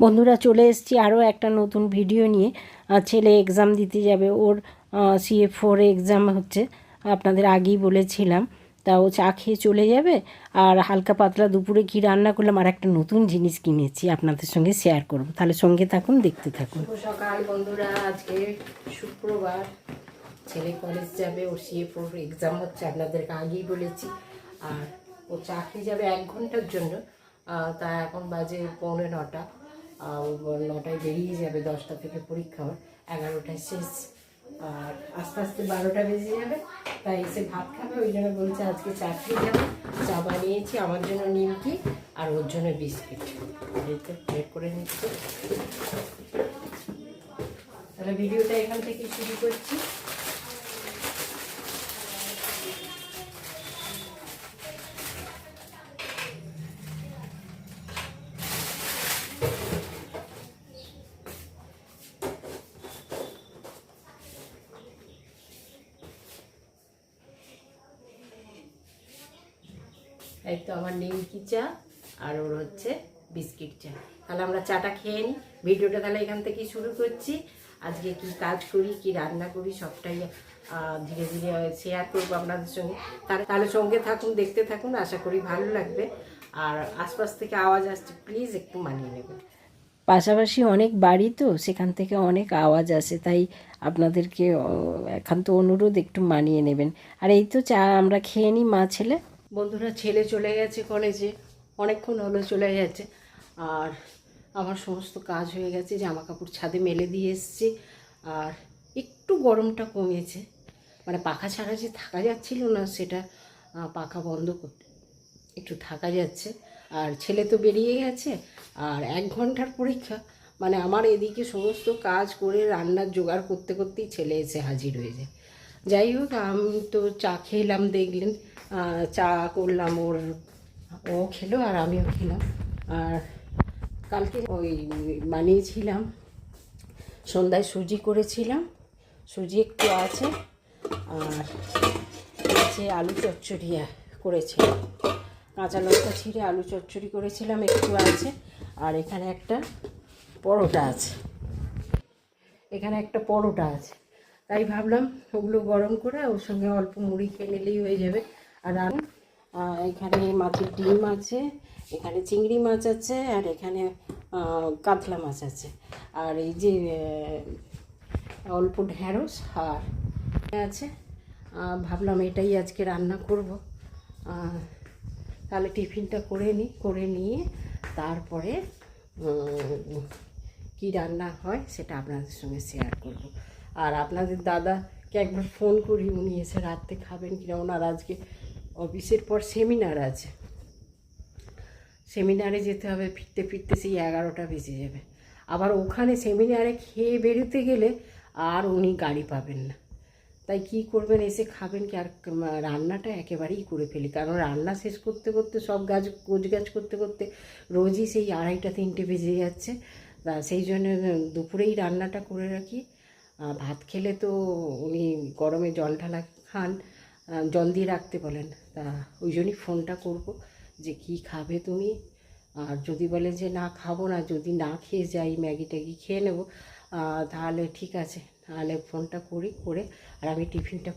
বন্ধুরা চলে এসেছি আরও একটা নতুন ভিডিও নিয়ে। ছেলে এক্সাম দিতে যাবে, ওর CA4 এক্সাম হচ্ছে, আপনাদের আগেই বলেছিলাম। তা ও চা খেয়ে চলে যাবে, আর হালকা পাতলা দুপুরে কী রান্না করলাম আর একটা নতুন জিনিস কিনেছি আপনাদের সঙ্গে শেয়ার করব। তাহলে সঙ্গে থাকুন, দেখতে থাকুন। সকাল বন্ধুরা, আজকে শুক্রবার, ছেলে কলেজ যাবে, ওর CA4 এক্সাম হচ্ছে, আপনাদেরকে আগেই বলেছি। আর ও চা খেয়ে যাবে 1 ঘন্টার জন্য। তা এখন বাজে 8:45। 9টায় বেরিয়ে যাবে, 10টা থেকে পরীক্ষা, 11টায় শেষ, আর আস্তে আস্তে 12টা বেজে যাবে। তাই এসে ভাত খাবে, ওই জন্য বলছে আজকে চা খেয়ে যাবে। চা বানিয়েছি, আমার জন্য নিমকি আর ওর জন্য বিস্কিট, এতে বের করে নিচ্ছি। তাহলে ভিডিওটা এখান থেকে শুরু করছি। এই তো আমার নিমকি চা আর ওর হচ্ছে বিস্কিট চা। তাহলে আমরা চাটা খেয়ে নিই, ভিডিওটা তাহলে এখান থেকেই শুরু করছি। আজকে কি কাজ করি, কি রান্না করি, সবটাই ধীরে ধীরে শেয়ার করবো আপনাদের সঙ্গে। তাহলে সঙ্গে থাকুন, দেখতে থাকুন, আশা করি ভালো লাগবে। আর আশপাশ থেকে আওয়াজ আসছে, প্লিজ একটু মানিয়ে নেবেন। পাশাপাশি অনেক বাড়ি তো, সেখান থেকে অনেক আওয়াজ আসে, তাই আপনাদেরকে একান্ত অনুরোধ একটু মানিয়ে নেবেন। আর এই তো চা আমরা খেয়ে নিই মা ছেলে। বন্ধুরা, ছেলে চলে গেছে কলেজে, অনেকক্ষণ হলো চলে গেছে। আর আমার সমস্ত কাজ হয়ে গেছে, জামা কাপড় ছাদে মেলে দিয়ে এসেছি। আর একটু গরমটা কমেছে, মানে পাখা ছাড়া যে থাকা যাচ্ছিল না, সেটা পাখা বন্ধ করতে একটু থাকা যাচ্ছে। আর ছেলে তো বেরিয়ে গেছে, আর 1 ঘন্টার পরীক্ষা, মানে আমার এদিকে সমস্ত কাজ করে রান্নার জোগাড় করতে করতেই ছেলে এসে হাজির হয়ে যায়। যাই হোক, আমি তো চা খেলাম, দেখলেন চা করলাম, ও খেলো আর আমিও খেলাম। আর কালকে ওই বানিয়েছিলাম, সন্ধ্যায় সুজি করেছিলাম, সুজি একটু আছে, আর হচ্ছে আলু চচ্চড়ি করেছিলাম, কাঁচা লঙ্কা ছিঁড়ে আলু চচ্চড়ি করেছিলাম, একটু আছে। আর এখানে একটা পরোটা আছে, তাই ভাবলাম ওগুলো গরম করে ওর সঙ্গে অল্প মুড়ি খেয়ে নিলেই হয়ে যাবে। আর এখানে মাছের ডিম আছে, এখানে চিংড়ি মাছ আছে, আর এখানে কাতলা মাছ আছে, আর এই যে অল্প ঢ্যাঁড়স আর আছে। ভাবলাম এটাই আজকে রান্না করব। তাহলে টিফিনটা করে নিয়ে তারপরে কি রান্না হয় সেটা আপনাদের সঙ্গে শেয়ার করব। আর আপনাদের দাদাকে একবার ফোন করি, উনি এসে রাত্রে খাবেন কিনা। ওনার আজকে অফিসের পর সেমিনার আছে, সেমিনারে যেতে হবে, ফিরতে ফিরতে সেই 11টা বেজে যাবে। আবার ওখানে সেমিনারে খেয়ে বেরোতে গেলে আর উনি গাড়ি পাবেন না, তাই কি করবেন, এসে খাবেন কি। আর রান্নাটা একেবারেই করে ফেলি, কারণ রান্না শেষ করতে করতে সব গোছগাছ করতে করতে রোজই সেই 2:30 3টে বেজে যাচ্ছে। তা সেই জন্য দুপুরেই রান্নাটা করে রাখি। ভাত খেলে তো উনি গরমে জল ঢালা খান, জল দিয়ে রাখতে বলেন। তা ওই জন্যই ফোনটা করব যে কি খাবে তুমি। আর যদি বলে যে না খাবো না, যদি না খেয়ে যাই, ম্যাগি ট্যাগি খেয়ে নেবো, তাহলে ঠিক আছে, তাহলে ফোনটা করে আর আমি টিফিনটা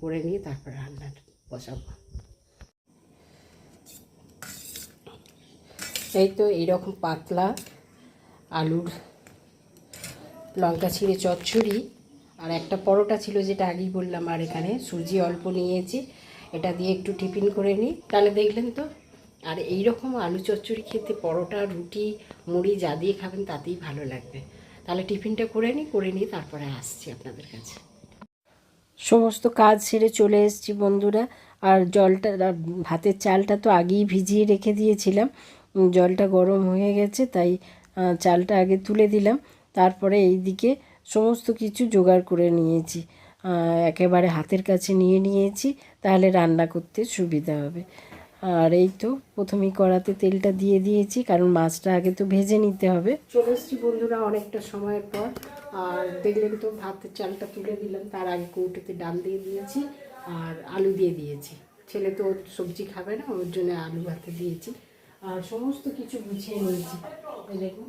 করে নিয়ে তারপর রান্নাটা বসাবো। এই তো এইরকম পাতলা আলুর লঙ্কা ছিঁড়ে চচ্চড়ি, আর একটা পরোটা ছিল যেটা আগেই বললাম, আর এখানে সুজি অল্প নিয়েছি, এটা দিয়ে একটু টিফিন করে নিই। তাহলে দেখলেন তো। আর এইরকম আলু চচ্চড়ি খেতে পরোটা, রুটি, মুড়ি যা দিয়ে খাবেন তাতেই ভালো লাগবে। তাহলে টিফিনটা করে নিয়ে তারপরে আসছি আপনাদের কাছে। সমস্ত কাজ সেরে চলে এসেছি বন্ধুরা। আর ভাতের চালটা তো আগেই ভিজিয়ে রেখে দিয়েছিলাম, জলটা গরম হয়ে গেছে, তাই চালটা আগে তুলে দিলাম। তারপরে এই দিকে সমস্ত কিছু জোগাড় করে নিয়েছি, একেবারে হাতের কাছে নিয়েছি, তাহলে রান্না করতে সুবিধা হবে। আর এই তো প্রথমেই কড়াতে তেলটা দিয়ে দিয়েছি, কারণ মাছটা আগে তো ভেজে নিতে হবে। চলে এসেছি বন্ধুরা অনেকটা সময়ের পর। আর দেখলেন তো, ভাতের চালটা তুলে দিলাম, তার আগে কৌটোতে ডাল দিয়ে দিয়েছি আর আলু দিয়ে দিয়েছি। ছেলে তো সবজি খাবে না, ওর জন্য আলু ভাতে দিয়েছি। আর সমস্ত কিছু গুছিয়ে নিয়েছি, দেখুন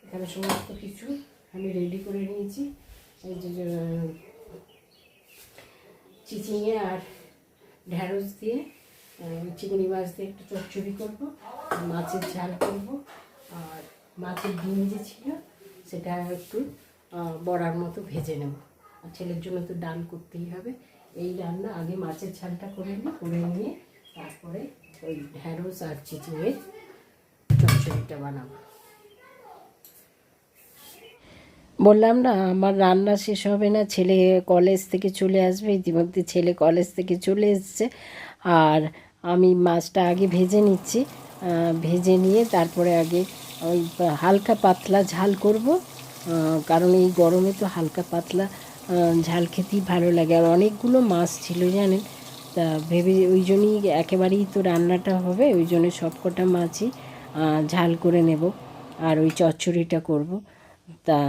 এখানে সমস্ত কিছু আমি রেডি করে নিয়েছি। এই যে চিচিঙে আর ঢ্যাঁড়স দিয়ে চিংড়ি মাছ দিয়ে একটু চচ্চড়ি করবো, মাছের ঝাল করবো, আর মাছের ডিম যে ছিল সেটা একটু বড়ার মতো ভেজে নেব। আর ছেলের জন্য তো ডাল করতেই হবে। এই রান্না আগে মাছের ঝালটা করে নিয়ে তারপরে ওই ঢ্যাঁড়স আর চিচিঙের চচ্চড়িটা বানাবো। বললাম না আমার রান্না শেষ হবে না, ছেলে কলেজ থেকে চলে আসবে। ইতিমধ্যে ছেলে কলেজ থেকে চলে এসছে। আর আমি মাছটা আগে ভেজে নিচ্ছি, ভেজে নিয়ে তারপরে আগে ওই হালকা পাতলা ঝাল করব, কারণ এই গরমে তো হালকা পাতলা ঝাল খেতেই ভালো লাগে। আর অনেকগুলো মাছ ছিল জানেন, তা ভেবে ওই জন্যই একেবারেই তো রান্নাটা হবে, ওই জন্য সব কটা মাছই ঝাল করে নেব আর ওই চচ্চড়িটা করব। তা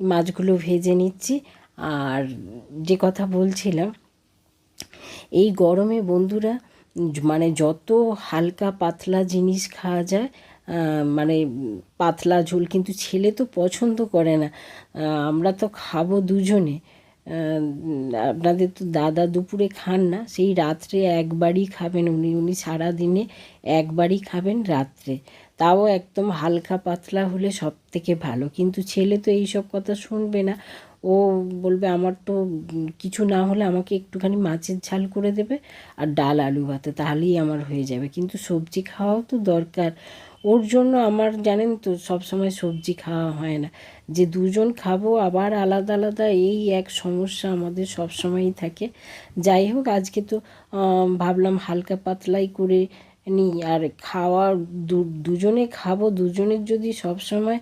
মাছগুলো ভেজে নিচ্ছি। আর যে কথা বলছিলাম, এই গরমে বন্ধুরা মানে যত হালকা পাতলা জিনিস খাওয়া যায়, মানে পাতলা ঝোল, কিন্তু ছেলে তো পছন্দ করে না। আমরা তো খাবো দুজনে, আপনাদের তো দাদা দুপুরে খান না, সেই রাত্রে একবারই খাবেন উনি সারাদিনে একবারই খাবেন রাত্রে, তাও একদম হালকা পাতলা হলে সব থেকে ভালো। কিন্তু ছেলে তো এই সব কথা শুনবে না, ও বলবে আমার তো কিছু না হলে আমাকে একটুখানি মাছের ঝাল করে দেবে আর ডাল আলু ভাতে, তাহলেই আমার হয়ে যাবে। কিন্তু সবজি খাওয়াও তো দরকার ওর জন্য। আমার জানেন তো সব সময় সবজি খাওয়া হয় না, যে দুজন খাবো আবার আলাদা আলাদা, এই এক সমস্যা আমাদের সব সময়ই থাকে। যাই হোক, আজকে তো ভাবলাম হালকা পাতলাই করে নিই। আর খাওয়া দুজনে খাবো, দুজনের যদি সব সময়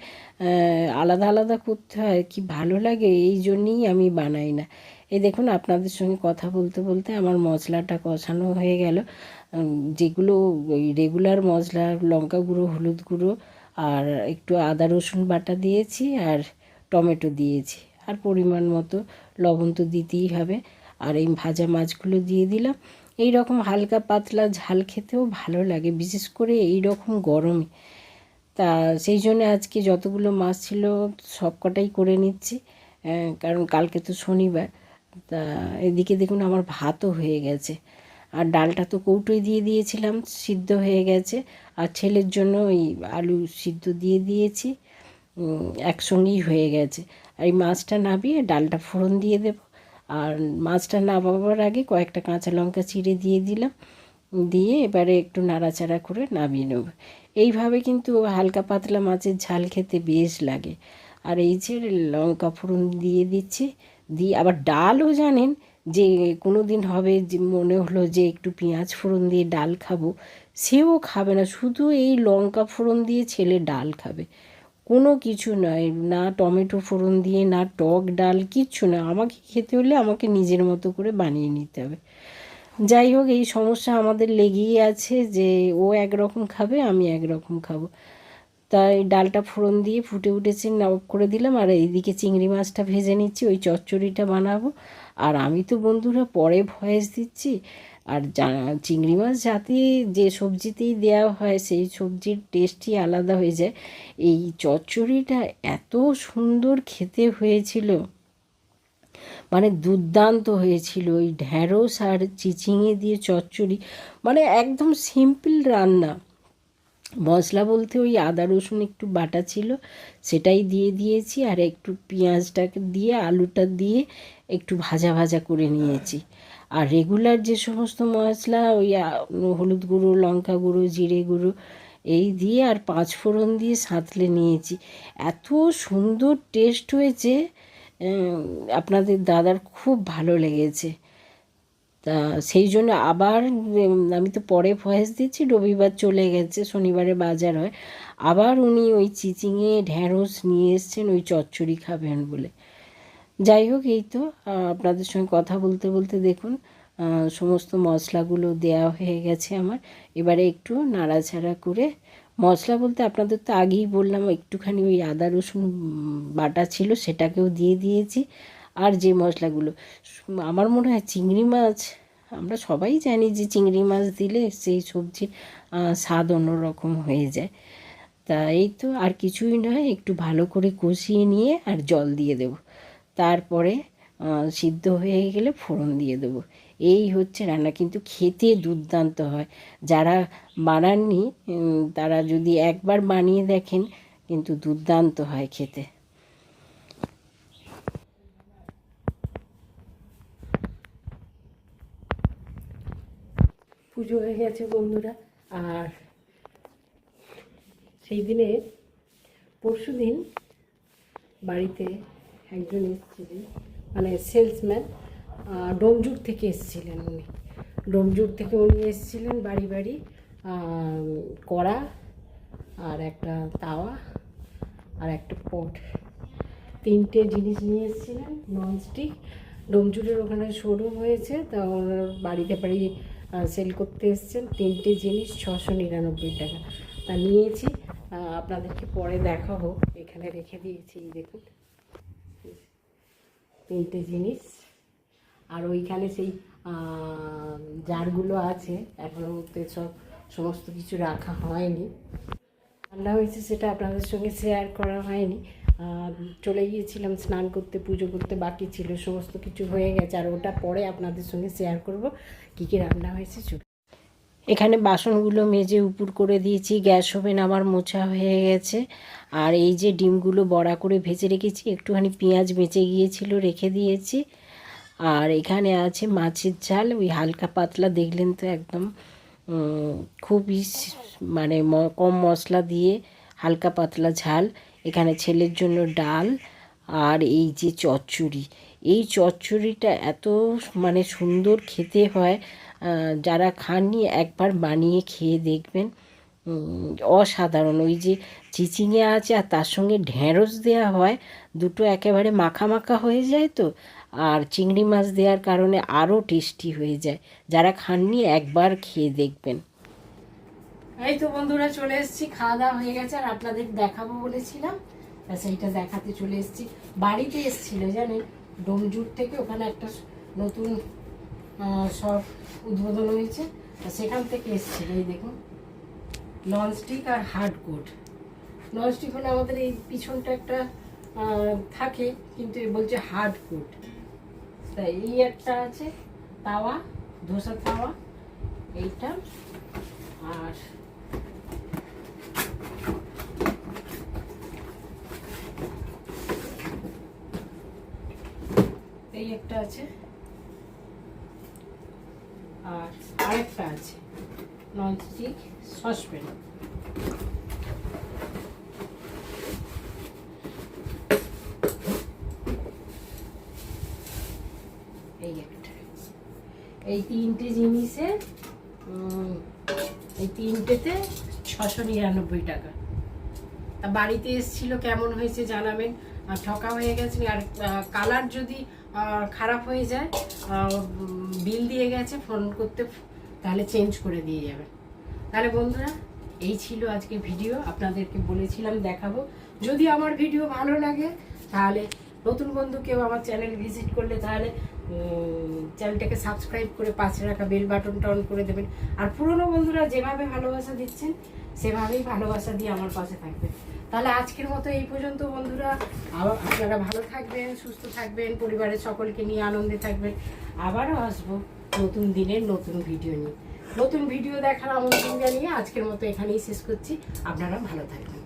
আলাদা আলাদা করতে হয় কি ভালো লাগে, এই জন্যেই আমি বানাই না। এই দেখুন আপনাদের সঙ্গে কথা বলতে বলতে আমার মশলাটা কষানো হয়ে গেল। যেগুলো ওই রেগুলার মশলা, লঙ্কা গুঁড়ো, হলুদ গুঁড়ো, আর একটু আদা রসুন বাটা দিয়েছি, আর টমেটো দিয়েছি, আর পরিমাণ মতো লবণ তো দিতেই হবে। আর এই ভাজা মাছগুলো দিয়ে দিলাম। এই রকম হালকা পাতলা ঝাল খেতেও ভালো লাগে, বিশেষ করে এই রকম গরমে। তা সেই জন্য আজকে যতগুলো মাছ ছিল সব কটাই করে নিচ্ছি, কারণ কালকে তো শনিবার। তা এদিকে দেখুন আমার ভাতও হয়ে গেছে, আর ডালটা তো কৌটোয় দিয়ে দিয়েছিলাম, সিদ্ধ হয়ে গেছে। আর ছেলের জন্য ওই আলু সিদ্ধ দিয়ে দিয়েছি, একসঙ্গেই হয়ে গেছে। আর এই মাছটা নামিয়ে ডালটা ফোড়ন দিয়ে দেব। আর মাছটা নামাবার আগে কয়েকটা কাঁচা লঙ্কা চিড়ে দিয়ে দিলাম, দিয়ে এবারে একটু নাড়াচাড়া করে নামিয়ে নেব। এইভাবে কিন্তু হালকা পাতলা মাছের ঝাল খেতে বেশ লাগে। আর এই যে লঙ্কা ফোড়ন দিয়ে দিচ্ছি, দিয়ে আবার ডালও জানেন যে কোনো দিন হবে যে মনে হলো যে একটু পেঁয়াজ ফোড়ন দিয়ে ডাল খাবো, সেও খাবে না, শুধু এই লঙ্কা ফোড়ন দিয়ে ছেলে ডাল খাবে, কোনো কিছু নয়, না টমেটো ফোড়ন দিয়ে, না টক ডাল, কিচ্ছু না। আমাকে খেতে হলে আমাকে নিজের মতো করে বানিয়ে নিতে হবে। যাই হোক, এই সমস্যা আমাদের লেগেই আছে যে ও একরকম খাবে, আমি একরকম খাবো। তাই ডালটা ফোড়ন দিয়ে ফুটে উঠেছে, অফ করে দিলাম। আর এইদিকে চিংড়ি মাছটা ভেজে নিচ্ছি, ওই চচ্চড়িটা বানাবো। আর আমি তো বন্ধুরা পরে ভয়েস দিচ্ছি। আর চিংড়ি মাছ যাতে যে সবজিতেই দেওয়া হয় সেই সবজির টেস্টই আলাদা হয়ে যায়। এই চচ্চড়িটা এত সুন্দর খেতে হয়েছিল, মানে দুর্দান্ত হয়েছিল। ওই ঢ্যাঁড়স আর চিচিঙে দিয়ে চচ্চড়ি, মানে একদম সিম্পল রান্না। মশলা বলতে ওই আদা রসুন একটু বাটা ছিল, সেটাই দিয়ে দিয়েছি, আর একটু পেঁয়াজটাকে দিয়ে আলুটা দিয়ে একটু ভাজা ভাজা করে নিয়েছি। আর রেগুলার যে সমস্ত মশলা, ওই হলুদ গুঁড়ো, লঙ্কা গুঁড়ো, জিরে গুঁড়ো, এই দিয়ে আর পাঁচ ফোড়ন দিয়ে সাঁতলে নিয়েছি। এত সুন্দর টেস্ট হয়েছে, আপনাদের দাদার খুব ভালো লেগেছে। তা সেই জন্য আবার আমি তো পরে ভয়েস দিচ্ছি, রবিবার চলে গেছে, শনিবারে বাজার হয়, আবার উনি ওই চিচিঙে ঢ্যাঁড়স নিয়ে এসছেন ওই চচ্চড়ি খাবেন বলে। যাই হোক, এই তো আপনাদের সঙ্গে কথা বলতে বলতে দেখুন সমস্ত মশলাগুলো দেওয়া হয়ে গেছে আমার। এবারে একটু নাড়াচাড়া করে, মশলা বলতে আপনাদের তো আগেই বললাম, একটুখানি ওই আদা রসুন বাটা ছিল সেটাকেও দিয়ে দিয়েছি। আর যে মশলাগুলো, আমার মনে হয় চিংড়ি মাছ, আমরা সবাই জানি যে চিংড়ি মাছ দিলে সেই সবজির স্বাদ অন্যরকম হয়ে যায়। তা এই তো আর কিছুই নয়, একটু ভালো করে কষিয়ে নিয়ে আর জল দিয়ে দেব, তারপরে সিদ্ধ হয়ে গেলে ফোড়ন দিয়ে দেবো। এই হচ্ছে রান্না, কিন্তু খেতে দুর্দান্ত হয়। যারা বানাননি তারা যদি একবার বানিয়ে দেখেন, কিন্তু দুর্দান্ত হয় খেতে। পুজো হয়ে গেছে বন্ধুরা, আর সেই দিনে পরশু দিন বাড়িতে একজন এসেছিলেন, মানে সেলসম্যান, ডোমজুর থেকে এসেছিলেন উনি। ডোমজুর থেকে উনি এসেছিলেন বাড়ি বাড়ি কড়া আর একটা তাওয়া আর একটা পট, 3টে জিনিস নিয়ে এসেছিলেন ননস্টিক। ডোমজুরের ওখানে শোরুম হয়েছে, তা ওনার বাড়িতে বাড়ি সেল করতে এসেছেন। 3টে জিনিস 699 টাকা। তা নিয়েছি, আপনাদেরকে পরে দেখাবো। এখানে রেখে দিয়েছি, দেখুন 3টে জিনিস। আর ওইখানে সেই জারগুলো আছে, এখনো মধ্যে সমস্ত কিছু রাখা হয়নি। রান্না হয়েছে সেটা আপনাদের সঙ্গে শেয়ার করা হয়নি। চলে গিয়েছিলাম স্নান করতে, পুজো করতে, বাকি ছিল, সমস্ত কিছু হয়ে গেছে। আর ওটা পরে আপনাদের সঙ্গে শেয়ার করব কী কী রান্না হয়েছে। এখানে বাসনগুলো মেজে উপুর করে দিয়েছি, গ্যাস ওভেন আমার মোছা হয়ে গেছে। আর এই যে ডিমগুলো বড়া করে ভেজে রেখেছি, একটুখানি পেঁয়াজ বেঁচে গিয়েছিল রেখে দিয়েছি। আর এখানে আছে মাছের ঝাল, ওই হালকা পাতলা, দেখলেন তো একদম খুবই মানে কম মশলা দিয়ে হালকা পাতলা ঝাল। এখানে ছেলের জন্য ডাল, আর এই যে চচ্চড়ি। এই চচ্চড়িটা এত মানে সুন্দর খেতে হয়, যারা খাননি একবার বানিয়ে খেয়ে দেখবেন, অসাধারণ। ওই যে চিচিঙে আছে আর তার সঙ্গে ঢ্যাঁড়স দেওয়া হয়, দুটো একেবারে মাখা মাখা হয়ে যায় তো, আর চিংড়ি মাছ দেওয়ার কারণে আরও টেস্টি হয়ে যায়। যারা খাননি একবার খেয়ে দেখবেন। এই তো বন্ধুরা চলে এসেছি, খাওয়া দাওয়া হয়ে গেছে, আর আপনাদের দেখাবো বলেছিলাম, সেইটা দেখাতে চলে এসেছি। বাড়িতে এসেছিল জানেন, ডোমজুর থেকে, ওখানে একটা নতুন সব উদ্বোধন হয়েছে, সেখান থেকে এসেছিল। এই দেখুন, ননস্টিক আর হার্ডকোট। ননস্টিক হলে আমাদের এই পিছনটা একটা থাকে, কিন্তু বলছে হার্ডকোট। তাই এই একটা আছে তাওয়া, ধোসা তাওয়া এইটা, আর এই একটা আছে, আর আরেকটা আছে ননস্টিক সসপ্যান। এই একটা, এই 3টে জিনিসে, এই 3টেতে 699 টাকা। তা বাড়িতে এসেছিল, কেমন হয়েছে জানাবেন। আর ঠকা হয়ে গেছে, আর কালার যদি খারাপ হয়ে যায়, বিল দিয়ে গেছে, ফোন করতে, তাহলে চেঞ্জ করে দিয়ে যাবে। তাহলে বন্ধুরা, এই ছিল আজকে ভিডিও, আপনাদেরকে বলেছিলাম দেখাবো। যদি আমার ভিডিও ভালো লাগে, তাহলে নতুন বন্ধু কেউ আমার চ্যানেল ভিজিট করলে, তাহলে চ্যানেলটাকে সাবস্ক্রাইব করে পাশে রাখা বেল বাটনটা অন করে দেবেন। আর পুরনো বন্ধুরা যেভাবে ভালোবাসা দিচ্ছেন, সেভাবেই ভালোবাসা দিয়ে আমার পাশে থাকবেন। তাহলে আজকের মতো এই পর্যন্ত বন্ধুরা। আপনারা ভালো থাকবেন, সুস্থ থাকবেন, পরিবারের সকলকে নিয়ে আনন্দে থাকবেন। আবারও আসবো নতুন দিনের নতুন ভিডিও নিয়ে। নতুন ভিডিও দেখার আমন্ত্রণ জানিয়ে আজকের মতো এখানেই শেষ করছি। আপনারা ভালো থাকবেন।